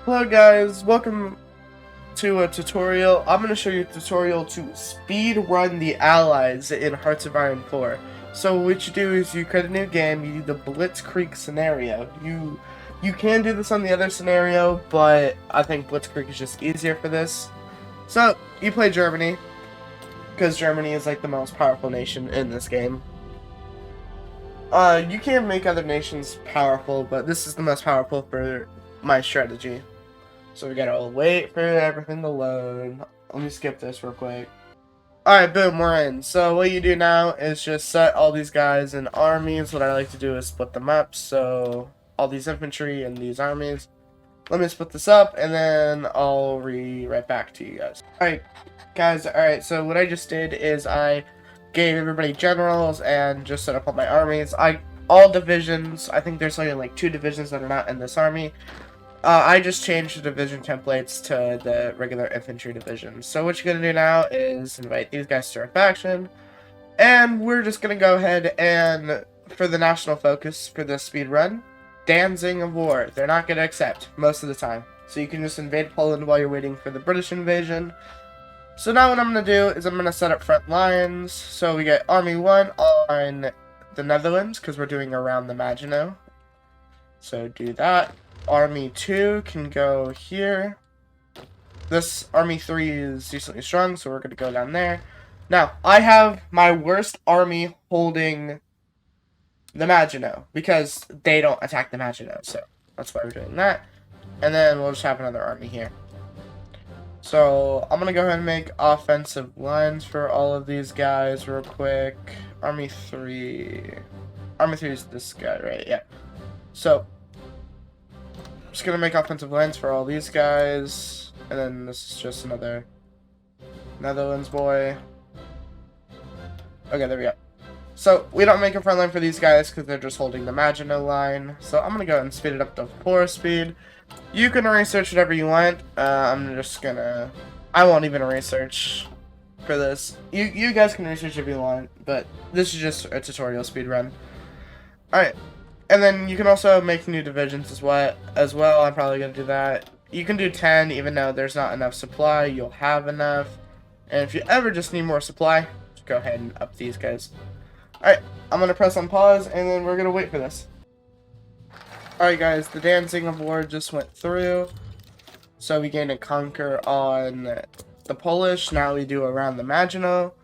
Hello guys, welcome to a tutorial. I'm going to show you a tutorial to speed run the allies in Hearts of Iron 4. So what you do is you create a new game, you do the Blitzkrieg scenario. You can do this on the other scenario, but I think Blitzkrieg is just easier for this. So you play Germany, because Germany is like the most powerful nation in this game. You can make other nations powerful, but this is the most powerful for my strategy. So we gotta wait for everything to load. Let me skip this real quick. Alright, boom, we're in. So what you do now is just set all these guys in armies. What I like to do is split them up. So all these infantry and these armies. Let me split this up and then I'll right back to you guys. Alright, guys, alright, so what I just did is I gave everybody generals and just set up all my armies. All divisions, I think there's only like 2 divisions that are not in this army. I just changed the division templates to the regular infantry division. So what you're going to do now is invite these guys to our faction. And we're just going to go ahead and, for the national focus for this speed run, Danzig of War. They're not going to accept most of the time. So you can just invade Poland while you're waiting for the British invasion. So now what I'm going to do is I'm going to set up front lines. So we get Army 1 on the Netherlands, because we're doing around the Maginot. So do that. Army 2 can go here. This Army 3 is decently strong, so we're going to go down there. Now, I have my worst army holding the Maginot, because they don't attack the Maginot, so that's why we're doing that. And then we'll just have another army here. So, I'm going to go ahead and make offensive lines for all of these guys real quick. Army 3 is this guy, right? Yeah. So, just gonna make offensive lines for all these guys, and then this is just another Netherlands boy. Okay, there we go. So we don't make a front line for these guys because they're just holding the Maginot line. So I'm gonna go ahead and speed it up to 4 speed. You can research whatever you want. I won't even research for this. You guys can research if you want, but this is just a tutorial speed run. All right. And then you can also make new divisions as well. I'm probably going to do that. You can do 10, even though there's not enough supply. You'll have enough. And if you ever just need more supply, just go ahead and up these guys. Alright, I'm going to press on pause, and then we're going to wait for this. Alright guys, the Danzig of War just went through. So we gained a conquer on the Polish. Now we do around the Maginot.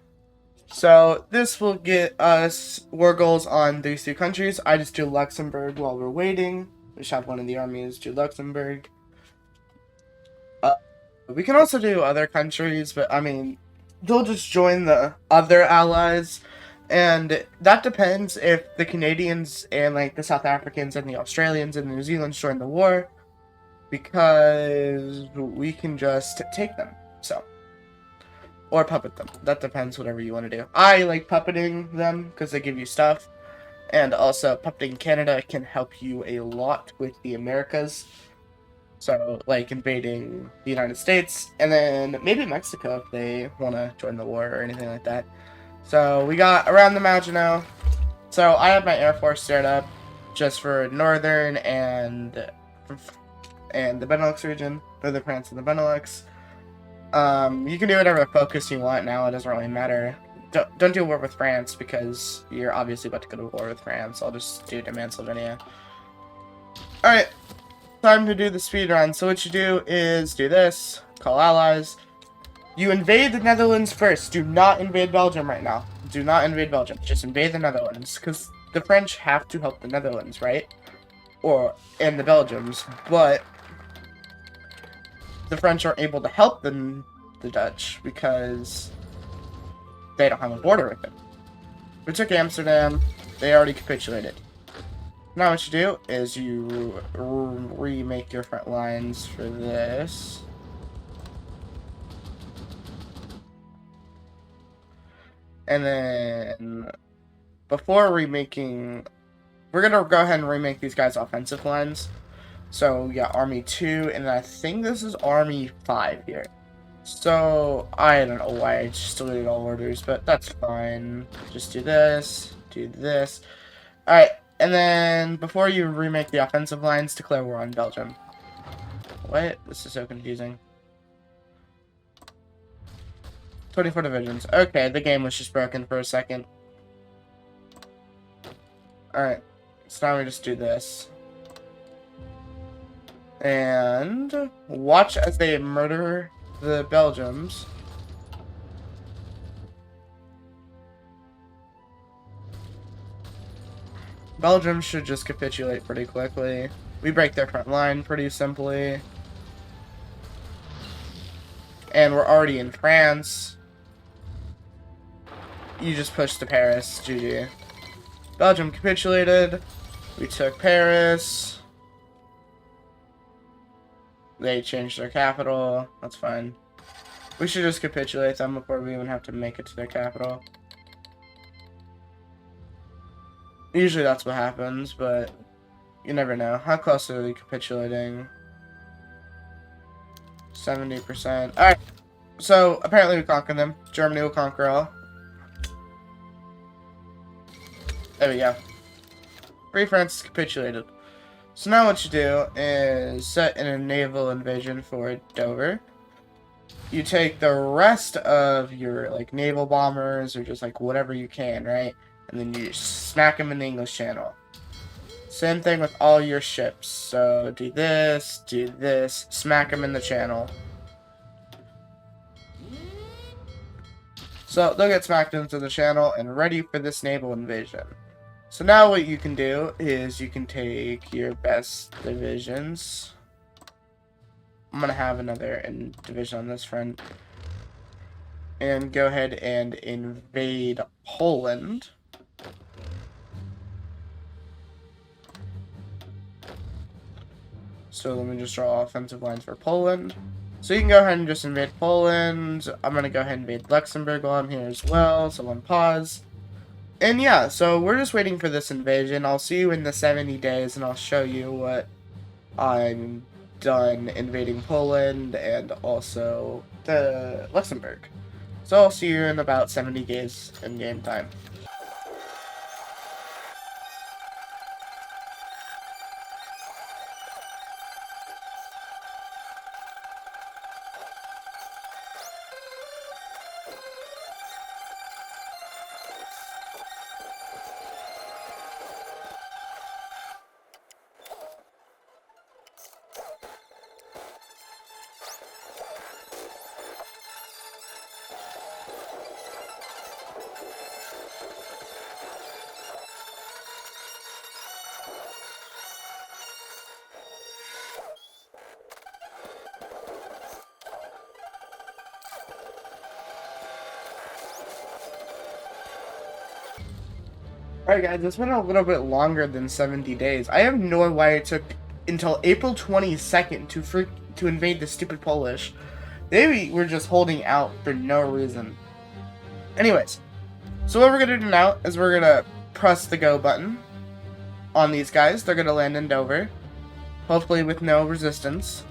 So, this will get us war goals on these 2 countries. I just do Luxembourg while we're waiting. We just have one of the armies do Luxembourg. We can also do other countries, but I mean, they'll just join the other allies. And that depends if the Canadians and like the South Africans and the Australians and the New Zealanders join the war. Because we can just take them, so. Or puppet them. That depends, whatever you want to do. I like puppeting them because they give you stuff. And also, puppeting Canada can help you a lot with the Americas. So, like invading the United States. And then maybe Mexico if they want to join the war or anything like that. So, we got around the Maginot. So, I have my Air Force stirred up just for Northern and the Benelux region. Northern France and the Benelux. You can do whatever focus you want now, it doesn't really matter. Don't do war with France, because you're obviously about to go to war with France. I'll just do Demand Slovenia. Alright, time to do the speed run. So what you do is do this, call allies. You invade the Netherlands first. Do not invade Belgium right now. Do not invade Belgium. Just invade the Netherlands, because the French have to help the Netherlands, right? And the Belgians, but the French aren't able to help the Dutch because they don't have a border with them. We took Amsterdam. They already capitulated. Now what you do is you remake your front lines for this. And then before remaking, we're going to go ahead and remake these guys' offensive lines. So we got Army 2, and I think this is Army 5 here. So, I don't know why I just deleted all orders, but that's fine. Just do this, do this. Alright, and then before you remake the offensive lines, declare war on Belgium. What? This is so confusing. 24 divisions. Okay, the game was just broken for a second. Alright, so now we just do this. And watch as they murder the Belgians. Belgium should just capitulate pretty quickly. We break their front line pretty simply. And we're already in France. You just push to Paris. GG. Belgium capitulated. We took Paris. They changed their capital. That's fine. We should just capitulate them before we even have to make it to their capital. Usually that's what happens, but you never know. How close are they capitulating? 70%. Alright. So, apparently we conquered them. Germany will conquer all. There we go. Free France capitulated. So now what you do is set in a naval invasion for Dover. You take the rest of your, like, naval bombers or just, like, whatever you can, right? And then you smack them in the English Channel. Same thing with all your ships. So do this, smack them in the Channel. So they'll get smacked into the Channel and ready for this naval invasion. So now what you can do is you can take your best divisions. I'm going to have another division on this front. And go ahead and invade Poland. So let me just draw offensive lines for Poland. So you can go ahead and just invade Poland. I'm going to go ahead and invade Luxembourg while I'm here as well. So on pause. And yeah, so we're just waiting for this invasion. I'll see you in the 70 days and I'll show you what I'm done invading Poland and also the Luxembourg. So I'll see you in about 70 days in game time. Alright guys, it's been a little bit longer than 70 days. I have no idea why it took until April 22nd to invade the stupid Polish. They were just holding out for no reason. Anyways, so what we're going to do now is we're going to press the go button on these guys. They're going to land in Dover, hopefully with no resistance.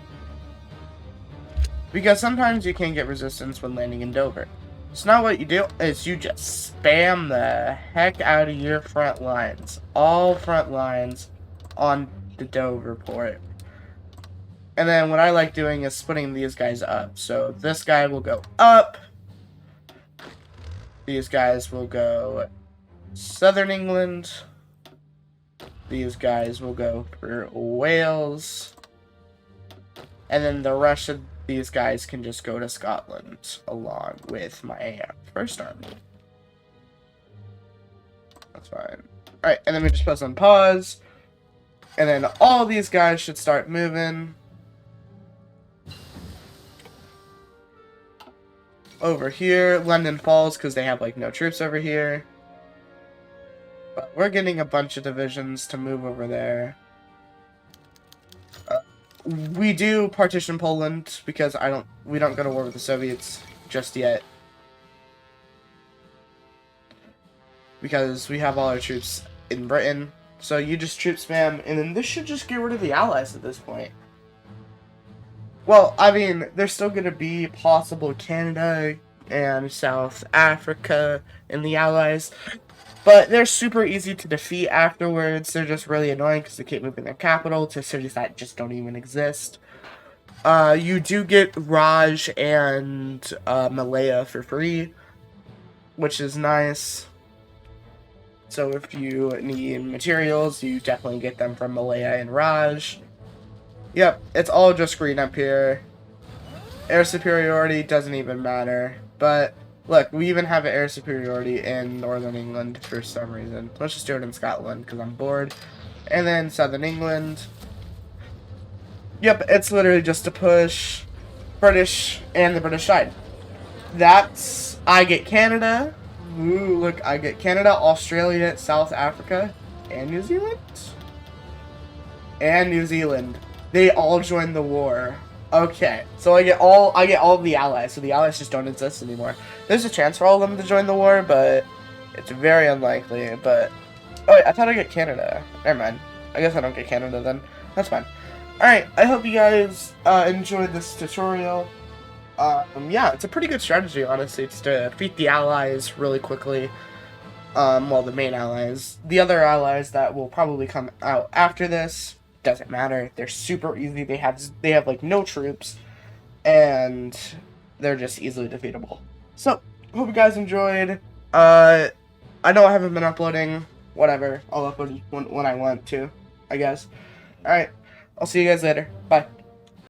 Because sometimes you can get resistance when landing in Dover. So now what you do is you just spam the heck out of your front lines. All front lines on the Dover port. And then what I like doing is splitting these guys up. So this guy will go up. These guys will go Southern England. These guys will go for Wales. And then the rest of these guys can just go to Scotland along with my first army. That's fine. Alright, and then we just press on pause. And then all these guys should start moving over here. London falls because they have like no troops over here. But we're getting a bunch of divisions to move over there. We do partition Poland because we don't go to war with the Soviets just yet. Because we have all our troops in Britain. So you just troop spam, and then this should just get rid of the Allies at this point. Well, I mean, there's still going to be possible Canada and South Africa in the Allies. But they're super easy to defeat afterwards. They're just really annoying because they keep moving their capital to cities that just don't even exist. You do get Raj and Malaya for free, which is nice. So if you need materials, you definitely get them from Malaya and Raj. Yep, it's all just green up here. Air superiority doesn't even matter. But look, we even have an air superiority in Northern England for some reason. Let's just do it in Scotland because I'm bored. And then Southern England. Yep, it's literally just to push British and the British side. That's... I get Canada. Ooh, look, I get Canada, Australia, South Africa, and New Zealand? And New Zealand. They all joined the war. Okay, so I get all of the allies, so the allies just don't exist anymore. There's a chance for all of them to join the war, but it's very unlikely. But oh wait, I thought I get Canada. Never mind. I guess I don't get Canada then. That's fine. Alright, I hope you guys enjoyed this tutorial. Yeah, it's a pretty good strategy, honestly, just to defeat the allies really quickly. Well, the main allies. The other allies that will probably come out after this, doesn't matter. They're super easy. They have like no troops, and they're just easily defeatable. So, hope you guys enjoyed. I know I haven't been uploading. Whatever. I'll upload when I want to, I guess. Alright, I'll see you guys later. Bye.